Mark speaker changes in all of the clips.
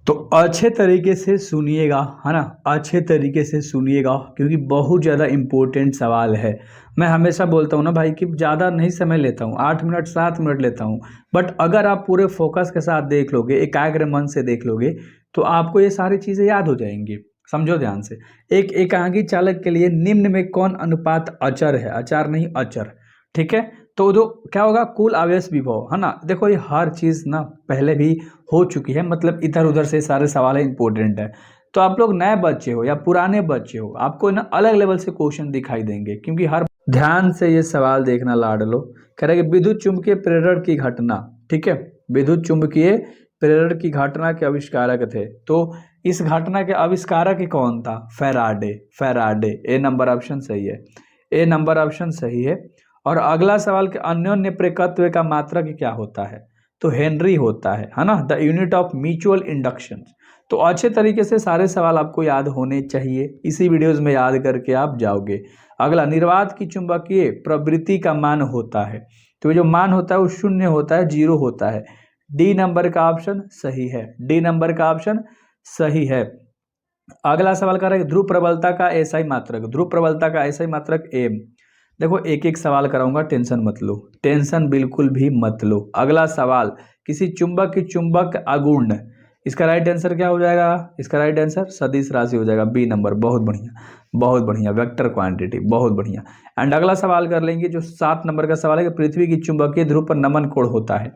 Speaker 1: तो अच्छे तरीके से सुनिएगा, है ना, अच्छे तरीके से सुनिएगा क्योंकि बहुत ज़्यादा इम्पोर्टेंट सवाल है। मैं हमेशा बोलता हूँ ना भाई कि ज़्यादा नहीं समय लेता हूँ, 8 मिनट 7 मिनट लेता हूँ, बट अगर आप पूरे फोकस के साथ देख लोगे, एकाग्र मन से देख लोगे, तो आपको ये सारी चीज़ें याद हो जाएंगी। समझो ध्यान से। एक एकांकी चालक के लिए निम्न में कौन अनुपात अचर है, अचार नहीं अचर, ठीक है। तो जो क्या होगा, कुल आवेश विभव, है ना। देखो ये हर चीज़ ना पहले भी हो चुकी है, मतलब इधर उधर से सारे सवाल इंपॉर्टेंट है। तो आप लोग नए बच्चे हो या पुराने बच्चे हो, आपको ना अलग लेवल से क्वेश्चन दिखाई देंगे क्योंकि हर ध्यान से ये सवाल देखना लाडलो। कह रहे कि विद्युत चुम्बकीय प्रेरण की घटना, ठीक है, विद्युत चुम्बकीय प्रेरण की घटना के आविष्कारक थे। तो इस घटना के आविष्कारक कौन था? फैराडे। फैराडे, ए नंबर ऑप्शन सही है, ए नंबर ऑप्शन सही है। और अगला सवाल के अन्योन्य प्रेरकत्व का मात्रक क्या होता है? तो हेनरी होता है ना, the unit of mutual induction. तो अच्छे तरीके से सारे सवाल आपको याद होने चाहिए, इसी वीडियोस में याद करके आप जाओगे। अगला, निर्वात की चुंबकीय प्रवृत्ति का मान होता है। तो जो मान होता है वो शून्य होता है, जीरो होता है। डी नंबर का ऑप्शन सही है, डी नंबर का ऑप्शन सही है। अगला सवाल कर रहा है ध्रुव प्रबलता का एसआई मात्रक, ध्रुव प्रबलता का एसआई मात्रक एम। देखो एक एक सवाल कराऊंगा, टेंशन मत लो, टेंशन बिल्कुल भी मत लो। अगला सवाल, किसी चुंबक की चुंबक आघूर्ण, इसका राइट आंसर क्या हो जाएगा? इसका राइट आंसर सदिश राशि हो जाएगा, बी नंबर। बहुत बढ़िया, बहुत बढ़िया, वेक्टर क्वांटिटी, बहुत बढ़िया। एंड अगला सवाल कर लेंगे जो 7 नंबर का सवाल है कि पृथ्वी की चुंबकीय ध्रुव पर नमन कोण होता है।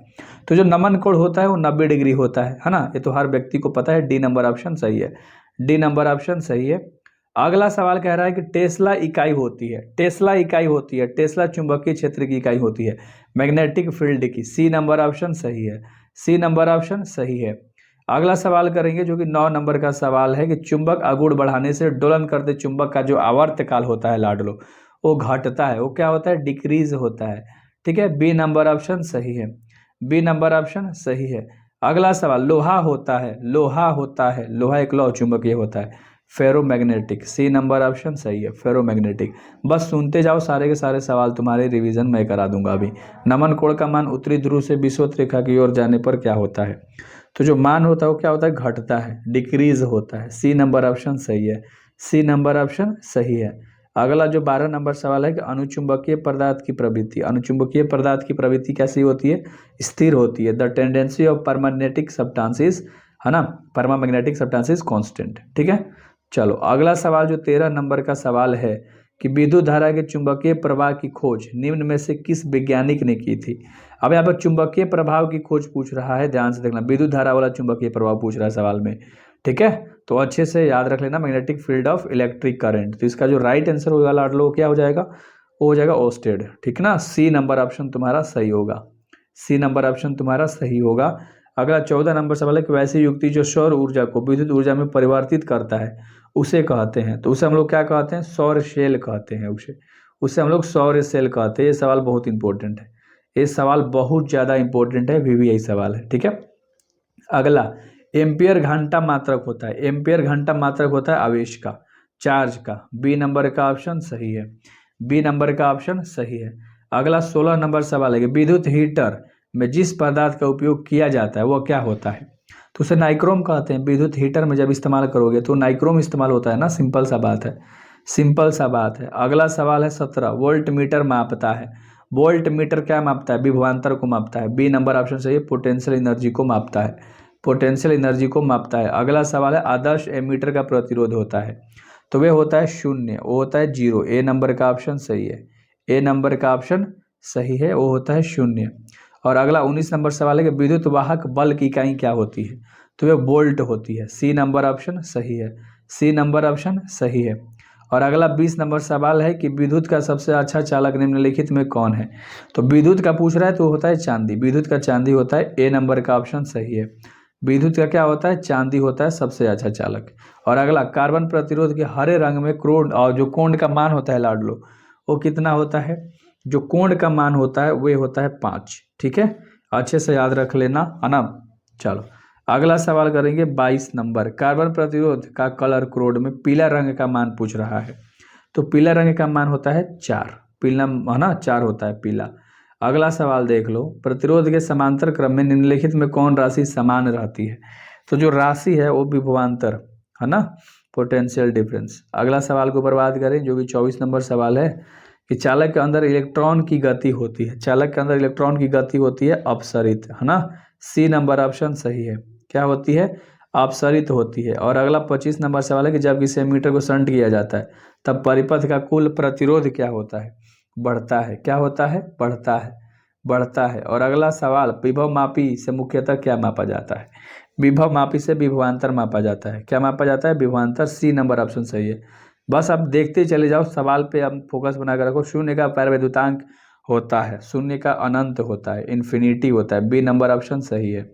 Speaker 1: तो जो नमन कोण होता है वो 90 डिग्री होता है ना, ये तो हर व्यक्ति को पता है। डी नंबर ऑप्शन सही है, डी नंबर ऑप्शन सही है। अगला सवाल कह रहा है कि टेस्ला इकाई होती है, टेस्ला इकाई होती है, टेस्ला चुंबकीय क्षेत्र की इकाई होती है मैग्नेटिक फील्ड की। सी नंबर ऑप्शन सही है, सी नंबर ऑप्शन सही है। अगला सवाल करेंगे जो कि 9 नंबर का सवाल है कि चुंबक आघूर्ण बढ़ाने से दोलन करते चुंबक का जो आवर्तकाल होता है लाडलो, वो घटता है, वो क्या होता है? डिक्रीज होता है, ठीक है। बी नंबर ऑप्शन सही है, बी नंबर ऑप्शन सही है। अगला सवाल, लोहा होता है, लोहा होता है, लोहा एक लौह चुंबकीय होता है, फेरोमैग्नेटिक। सी नंबर ऑप्शन सही है, फेरोमैग्नेटिक। बस सुनते जाओ, सारे के सारे सवाल तुम्हारे रिवीजन मैं करा दूंगा अभी। नमन कोण का मान उत्तरी ध्रुव से विषुवत रेखा की ओर जाने पर क्या होता है? तो जो मान होता है वो क्या होता है? घटता है, डिक्रीज होता है। सी नंबर ऑप्शन सही है, सी नंबर ऑप्शन सही है। अगला जो 12 नंबर सवाल है कि अनुचुंबकीय पदार्थ की प्रवृत्ति, अनुचुंबकीय पदार्थ की प्रवृत्ति कैसी होती है? स्थिर होती है। द टेंडेंसी ऑफ परमैग्नेटिक सब्सटेंसेस, है ना, परमामैग्नेटिक सब्सटेंसेस कांस्टेंट, ठीक है। चलो अगला सवाल जो 13 नंबर का सवाल है कि विद्युत धारा के चुंबकीय प्रवाह की खोज निम्न में से किस वैज्ञानिक ने की थी? अब यहाँ पर चुंबकीय प्रभाव की खोज पूछ रहा है, ध्यान से देखना, विद्युत धारा वाला चुंबकीय प्रभाव पूछ रहा है सवाल में, ठीक है। तो अच्छे से याद रख लेना, magnetic field of electric current. तो इसका जो राइट आंसर होगा लाडलो क्या हो जाएगा? वो हो जाएगा ओस्टेड, ठीक ना। सी नंबर ऑप्शन तुम्हारा सही होगा, सी नंबर ऑप्शन तुम्हारा सही होगा। अगला 14 नंबर सवाल है कि वैसी युक्ति जो सौर ऊर्जा को विद्युत ऊर्जा में परिवर्तित करता है उसे कहते हैं। तो उसे हम लोग क्या कहते हैं? सौर सेल कहते हैं उसे, उसे हम लोग सौर सेल कहते हैं। ये सवाल बहुत इंपॉर्टेंट है, ये सवाल बहुत ज़्यादा इंपॉर्टेंट है, VVI सवाल है, ठीक है। अगला, एम्पियर घंटा मात्रक होता है, एम्पियर घंटा मात्रक होता है आवेश का, चार्ज का। बी नंबर का ऑप्शन सही है, बी नंबर का ऑप्शन सही है। अगला 16 नंबर सवाल है कि विद्युत हीटर में जिस पदार्थ का उपयोग किया जाता है वो क्या होता है? तो उसे नाइक्रोम कहते हैं। विद्युत हीटर में जब इस्तेमाल करोगे तो नाइक्रोम इस्तेमाल होता है ना, सिंपल सा बात है, सिंपल सा बात है। अगला सवाल है 17, वोल्ट मीटर मापता है, वोल्ट मीटर क्या मापता है? विभवांतर को मापता है। बी नंबर ऑप्शन सही है, पोटेंशियल एनर्जी को मापता है, पोटेंशियल एनर्जी को मापता है। अगला सवाल है आदर्श एमीटर का प्रतिरोध होता है, तो वे होता है शून्य, वो होता है जीरो। ए नंबर का ऑप्शन सही है, ए नंबर का ऑप्शन सही है, वो होता है शून्य। और अगला 19 नंबर सवाल है कि विद्युत वाहक बल की इकाई क्या होती है? तो वे वोल्ट होती है। सी नंबर ऑप्शन सही है, सी नंबर ऑप्शन सही है। और अगला 20 नंबर सवाल है कि विद्युत का सबसे अच्छा चालक निम्नलिखित में कौन है? तो विद्युत का पूछ रहा है तो होता है चांदी, विद्युत का चांदी होता है। ए नंबर का ऑप्शन सही है, विद्युत का क्या होता है? चांदी होता है सबसे अच्छा चालक। और अगला, कार्बन प्रतिरोध के हरे रंग में क्रोड और जो कोण का मान होता है लाडलो, वो कितना होता है? जो कोण का मान होता है वो होता है 5, ठीक है, अच्छे से याद रख लेना, है ना। चलो अगला सवाल करेंगे 22 नंबर, कार्बन प्रतिरोध का कलर क्रोड में पीला रंग का मान पूछ रहा है। तो पीला रंग का मान होता है 4, पीला, है ना, 4 होता है पीला। अगला सवाल देख लो, प्रतिरोध के समांतर क्रम में निम्नलिखित में कौन राशि समान रहती है? तो जो राशि है वो विभवांतर है ना, पोटेंशियल डिफरेंस। अगला सवाल को ऊपर बात करें जो कि 24 नंबर सवाल है कि चालक के अंदर इलेक्ट्रॉन की गति होती है, चालक के अंदर इलेक्ट्रॉन की गति होती है अपसरित, है ना। सी नंबर ऑप्शन सही है। क्या होती है? अपसरित होती है। और अगला 25 नंबर सवाल है कि जब किसी एमीटर को शंट किया जाता है तब परिपथ का कुल प्रतिरोध क्या होता है? बढ़ता है। क्या होता है? बढ़ता है, बढ़ता है। और अगला सवाल, विभव मापी से मुख्यतः क्या मापा जाता है? विभव मापी से विभवांतर मापा जाता है। क्या मापा जाता है? विभवांतर। सी नंबर ऑप्शन सही है। बस अब देखते ही चले जाओ, सवाल पे अब फोकस बनाकर रखो। शून्य का पैरवैद्युतांक होता है, शून्य का अनंत होता है, इन्फिनिटी होता है। बी नंबर ऑप्शन सही है,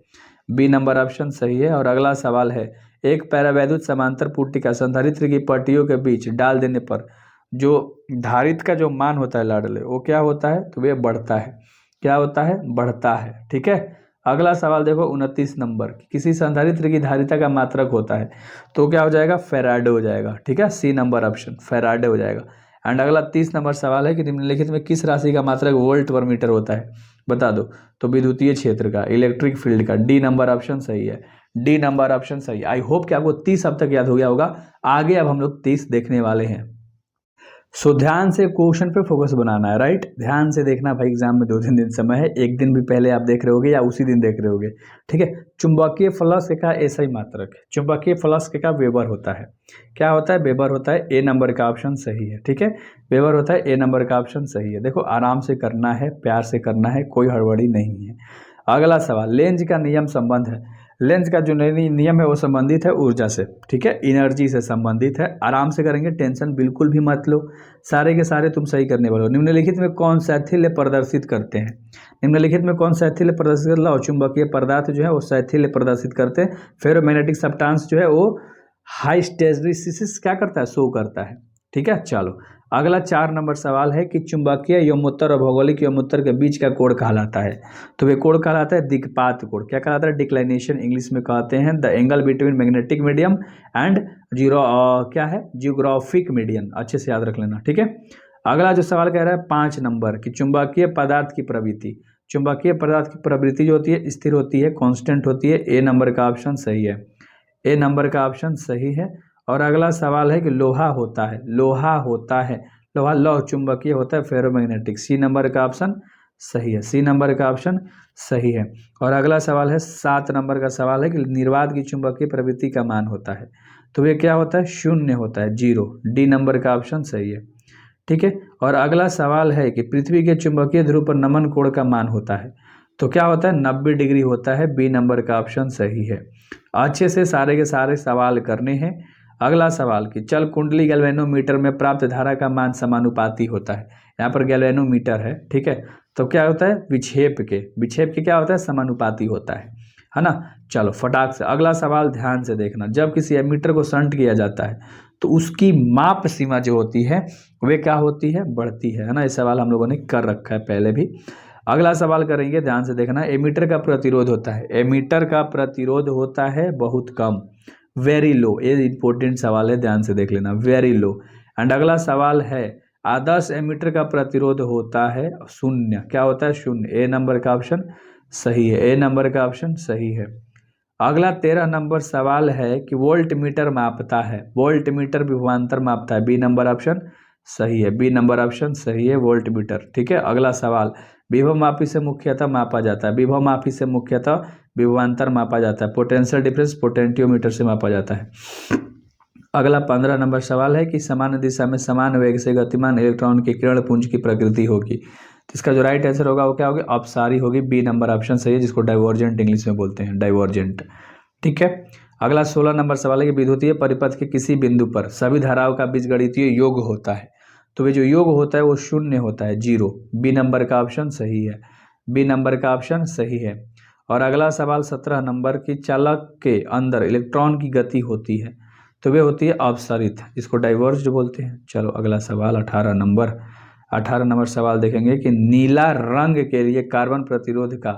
Speaker 1: बी नंबर ऑप्शन सही है। और अगला सवाल है, एक पैरावैद्युत समांतर पुट्टिका संधारित्र की पट्टियों के बीच डाल देने पर जो धारित्र का जो मान होता है लाडले, वो क्या होता है? तो वे बढ़ता है। क्या होता है? बढ़ता है। ठीक है। अगला सवाल देखो 29 नंबर, किसी संधारित्र की धारिता का मात्रक होता है तो क्या हो जाएगा? फैराडे हो जाएगा। ठीक है, सी नंबर ऑप्शन फैराडे हो जाएगा। एंड अगला 30 नंबर सवाल है कि निम्नलिखित में किस राशि का मात्रक वोल्ट पर मीटर होता है? बता दो। तो विद्युतीय क्षेत्र का, इलेक्ट्रिक फील्ड का। डी नंबर ऑप्शन सही है, डी नंबर ऑप्शन सही। आई होप कि आपको 30 अब तक याद हो गया होगा। आगे अब हम लोग 30 देखने वाले हैं। सो ध्यान से क्वेश्चन पे फोकस बनाना है, राइट। ध्यान से देखना भाई, एग्जाम में 2-3 दिन समय है, एक दिन भी पहले आप देख रहे होगे या उसी दिन देख रहे होगे। ठीक है। चुंबकीय फ्लक्स का ऐसा ही मात्रक है, चुंबकीय फ्लक्स का वेबर होता है। क्या होता है? वेबर होता है। ए नंबर का ऑप्शन सही है। ठीक है, वेबर होता है, ए नंबर का ऑप्शन सही है। देखो आराम से करना है, प्यार से करना है, कोई हड़बड़ी नहीं है। अगला सवाल, लेंज का नियम संबंध है। लेंज का जो नियम है वो संबंधित है ऊर्जा से। ठीक है, एनर्जी से संबंधित है। आराम से करेंगे, टेंशन बिल्कुल भी मत लो, सारे के सारे तुम सही करने वाले हो। निम्नलिखित में कौन शैथिल्य प्रदर्शित करते हैं? निम्नलिखित में कौन शैथिल्य प्रदर्शित करता है? चुंबकीय पदार्थ जो है वो शैथिल्य प्रदर्शित करते हैं। फेरोमैग्नेटिक सब्सटेंस जो है वो हाइस्टेरेसिस क्या करता है? शो करता है। ठीक है, चलो अगला 4 नंबर सवाल है कि चुंबकीय यमोत्तर और भौगोलिक यमोत्तर के बीच का कोण कहलाता है? तो वे कोण कहलाता है दिक्पात कोण। क्या कहलाता है? डिक्लाइनेशन इंग्लिश में कहते हैं। The angle between magnetic medium and zero क्या है? Geographic medium. अच्छे से याद रख लेना। ठीक है। अगला जो सवाल कह रहा है 5 नंबर कि चुंबकीय पदार्थ की प्रवृत्ति, चुंबकीय पदार्थ की प्रवृत्ति जो होती है स्थिर होती है, कांस्टेंट होती है। ए नंबर का ऑप्शन सही है, ए नंबर का ऑप्शन सही है। और अगला सवाल है कि लोहा होता है, लोहा होता है, लोहा लौह चुंबकीय होता है, फेरोमैग्नेटिक। सी नंबर का ऑप्शन सही है, सी नंबर का ऑप्शन सही है। और अगला सवाल है 7 नंबर का सवाल है कि निर्वात की चुंबकीय प्रवृत्ति का मान होता है तो ये क्या होता है? शून्य होता है, जीरो। डी नंबर का ऑप्शन सही है। ठीक है। और अगला सवाल है कि पृथ्वी के चुंबकीय ध्रुव पर नमन कोण का मान होता है तो क्या होता है? 90 डिग्री होता है। बी नंबर का ऑप्शन सही है। अच्छे से सारे के सारे सवाल करने हैं। अगला सवाल कि चल कुंडली गैल्वेनोमीटर में प्राप्त धारा का मान समानुपाती होता है। यहाँ पर गैल्वेनोमीटर है, ठीक है। तो क्या होता है? विक्षेप के क्या होता है? समानुपाती होता है ना। चलो फटाक से अगला सवाल ध्यान से देखना। जब किसी एमीटर को शंट किया जाता है तो उसकी माप सीमा जो होती है वे क्या होती है? बढ़ती है ना। ये सवाल हम लोगों ने कर रखा है पहले भी। अगला सवाल करेंगे, ध्यान से देखना। एमीटर का प्रतिरोध होता है, एमीटर का प्रतिरोध होता है बहुत कम, वेरी लो। ये इंपॉर्टेंट सवाल है, ध्यान से देख लेना, वेरी लो। एंड अगला सवाल है, आदर्श एमीटर का प्रतिरोध होता है शून्य। क्या होता है? शून्य। ए नंबर का ऑप्शन सही है, ए नंबर का ऑप्शन सही है। अगला 13 नंबर सवाल है कि वोल्ट मीटर मापता है, वोल्ट मीटर विभवांतर मापता है। बी नंबर ऑप्शन सही है, बी नंबर ऑप्शन सही है, वोल्ट मीटर। ठीक है। अगला सवाल, विभव मापी से मुख्यतः मापा जाता है, विभव मापी से मुख्यतः विभवांतर मापा जाता है। पोटेंशियल डिफरेंस पोटेंटियोमीटर से मापा जाता है। अगला 15 नंबर सवाल है कि समान दिशा में समान वेग से गतिमान इलेक्ट्रॉन की किरण पुंज की प्रकृति होगी। तो इसका जो राइट आंसर होगा वो क्या होगी? अपसारी होगी। बी नंबर ऑप्शन सही है, जिसको डाइवर्जेंट इंग्लिश में बोलते हैं, डाइवर्जेंट। ठीक है। अगला 16 नंबर सवाल है कि विद्युतीय परिपथ के किसी बिंदु पर सभी धाराओं का बीजगणितीय योग होता है तो वे जो योग होता है वो शून्य होता है, जीरो। बी नंबर का ऑप्शन सही है, बी नंबर का ऑप्शन सही है। और अगला सवाल 17 नंबर की चालक के अंदर इलेक्ट्रॉन की गति होती है तो वे होती है अपसरित, जिसको डाइवर्ज बोलते हैं। चलो अगला सवाल 18 नंबर सवाल देखेंगे कि नीला रंग के लिए कार्बन प्रतिरोध का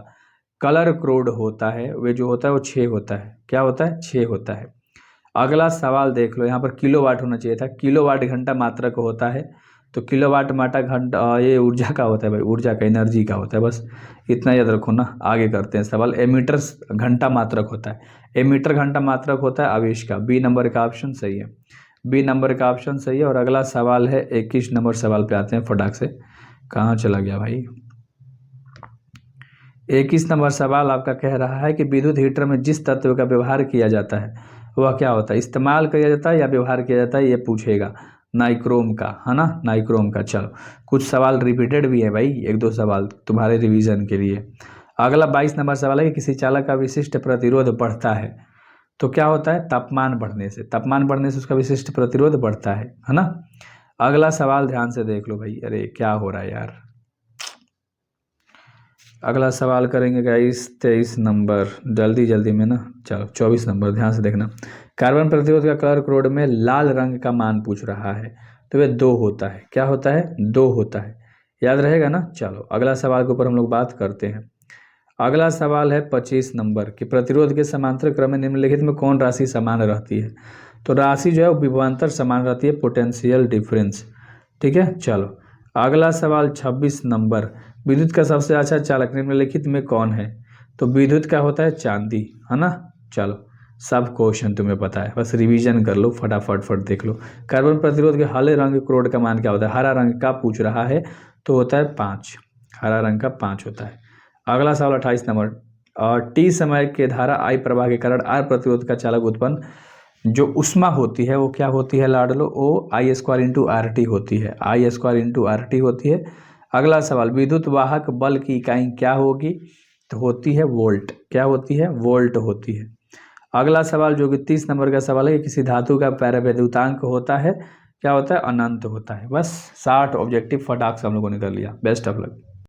Speaker 1: कलर कोड होता है, वे जो होता है वो 6 होता है। क्या होता है? 6 होता है। अगला सवाल देख लो, यहाँ पर किलोवाट होना चाहिए था, किलोवाट घंटा मात्रक होता है तो किलोवाट माटा घंटा ये ऊर्जा का होता है भाई, ऊर्जा का, एनर्जी का होता है। बस इतना याद रखो ना। आगे करते हैं सवाल। एमीटर घंटा मात्रक होता है, एमीटर घंटा मात्रक होता है आवेश का। बी नंबर का ऑप्शन सही है, बी नंबर का ऑप्शन सही है। और अगला सवाल है 21 नंबर सवाल पे आते हैं फटाक से। कहाँ चला गया भाई? 21 नंबर सवाल आपका कह रहा है कि विद्युत हीटर में जिस तत्व का व्यवहार किया जाता है वह क्या होता है? इस्तेमाल किया जाता है या व्यवहार किया जाता है, ये पूछेगा। नाइक्रोम का, है ना, नाइक्रोम का। चलो, कुछ सवाल रिपीटेड भी है भाई, एक दो सवाल तुम्हारे रिवीजन के लिए। अगला 22 नंबर सवाल है कि किसी चालक का विशिष्ट प्रतिरोध बढ़ता है तो क्या होता है? तापमान बढ़ने से, तापमान बढ़ने से उसका विशिष्ट प्रतिरोध बढ़ता है ना। अगला सवाल ध्यान से देख लो भाई। अरे क्या हो रहा है यार? अगला सवाल करेंगे गाइस 23 नंबर, जल्दी जल्दी में ना। चलो 24 नंबर ध्यान से देखना। कार्बन प्रतिरोध का कलर कोड में लाल रंग का मान पूछ रहा है तो वह 2 होता है। क्या होता है? 2 होता है। याद रहेगा ना। चलो अगला सवाल के ऊपर हम लोग बात करते हैं। अगला सवाल है 25 नंबर कि प्रतिरोध के समांतर क्रम में निम्नलिखित में कौन राशि समान रहती है? तो राशि जो है वो विभवांतर समान रहती है, पोटेंशियल डिफरेंस। ठीक है। चलो अगला सवाल 26 नंबर, विद्युत का सबसे अच्छा चालक निम्नलिखित में कौन है? तो विद्युत का होता है चांदी, है ना। चलो सब क्वेश्चन तुम्हें पता है, बस रिवीजन कर लो, फटाफट देख लो। कार्बन प्रतिरोध के हरे रंग क्रोड का मान क्या होता है? हरा रंग का पूछ रहा है तो होता है 5, हरा रंग का 5 होता है। अगला सवाल 28 नंबर, और टी समय के धारा आई प्रवाह के कारण आर प्रतिरोध का चालक उत्पन्न जो उष्मा होती है वो क्या होती है लाडलो? ओ आई स्क्वायर इंटू आर टी होती है, आई स्क्वायर इंटू आर टी होती है। अगला सवाल, विद्युत वाहक बल की इकाई क्या होगी? तो होती है वोल्ट। क्या होती है? वोल्ट होती है। अगला सवाल जो कि 30 नंबर का सवाल है कि किसी धातु का पैरावैद्युतांक होता है, क्या होता है? अनंत होता है। बस 60 ऑब्जेक्टिव फटाक से हम लोगों ने कर लिया। Best of luck.